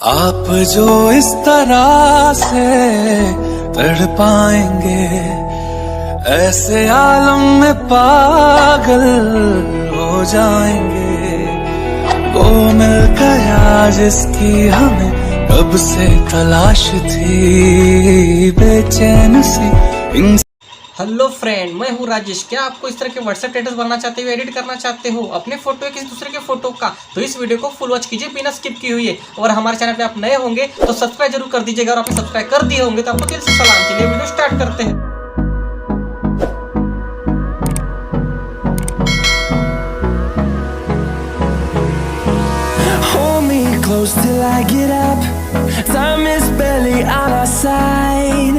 आप जो इस तरह से तड़पाएंगे, ऐसे आलम में पागल हो जाएंगे। वो मिल गया जिसकी हमें कब से तलाश थी, बेचैन सी। हेलो फ्रेंड, मैं हूँ राजेश। क्या आपको इस तरह के व्हाट्सएप स्टेटस बनाना चाहते हो, एडिट करना चाहते हो अपने फोटो या किसी दूसरे के फोटो का, तो इस वीडियो को फुल वॉच कीजिए बिना स्किप किए हुए। और हमारे चैनल पे आप नए होंगे तो सब्सक्राइब जरूर कर दीजिएगा, और आपने सब्सक्राइब कर दिए होंगे तो आपको दिल से सलाम। चलिए वीडियो स्टार्ट करते हैं। Hold me close till I get up. Time is barely on our side.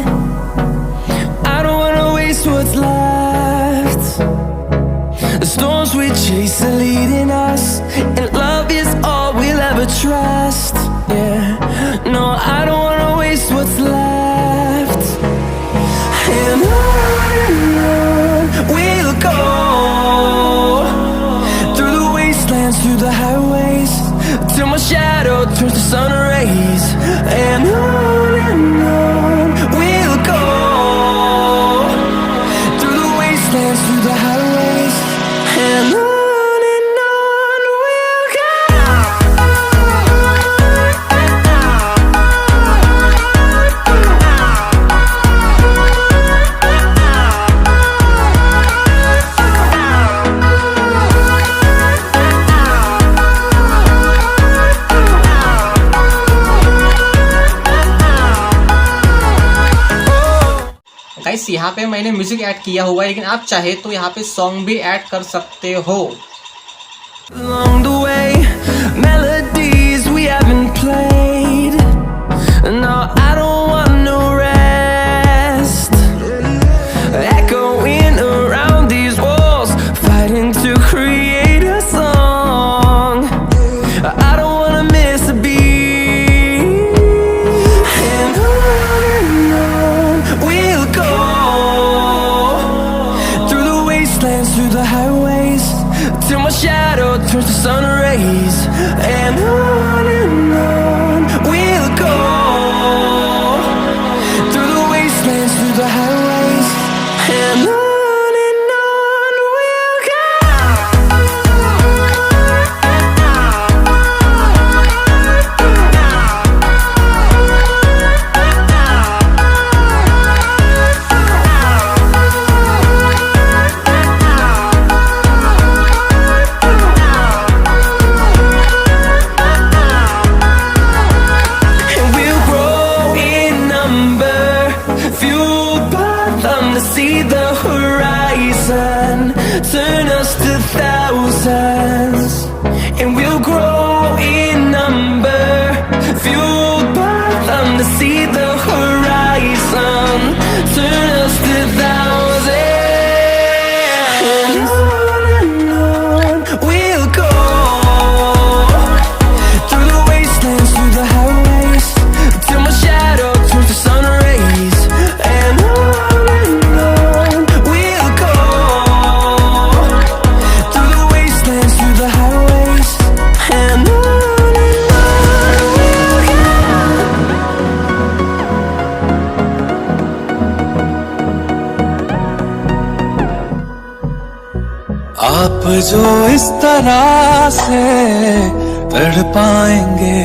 I don't wanna waste what's left. The storms we chase are leading us, and love is all we'll ever trust. Yeah, no, I don't wanna waste what's left. And on we'll go, through the wastelands, through the highways, till my shadow turns to sun rays. And on we'll go, through the wastelands, through the highways. And on we'll go. Guys, यहाँ पे मैंने music add किया हुआ है, लेकिन आप चाहे तो यहाँ पे सॉन्ग भी ऐड कर सकते हो। Along the way, melodies we haven't played. No, I don't want no rest. Echoing around these walls, fighting to create a song. I don't wanna miss a beat. And on we'll go, through the wastelands, through the highways, till my shadow turns to sun rays. And on we'll go, through the wastelands, through the highways. And on we'll go. And we'll grow in number, fueled by them to see the horizon, turn us to thousands. And we'll grow in number, fueled by them to see the horizon, turn us to thousands. And on we'll go, through the wastelands, through the highways, till my shadow turns to sun rays. And on we'll go, through the wastelands, through the highways. And on we'll go. आप जो इस तरह से तड़पाएंगे,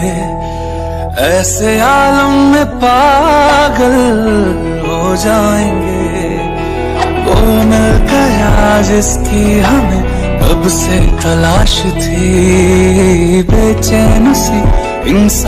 ऐसे आलम में पागल हो जाएंगे। वो मिल गया जिसकी हमें कब से तलाश थी, बेचैन सी इंसान।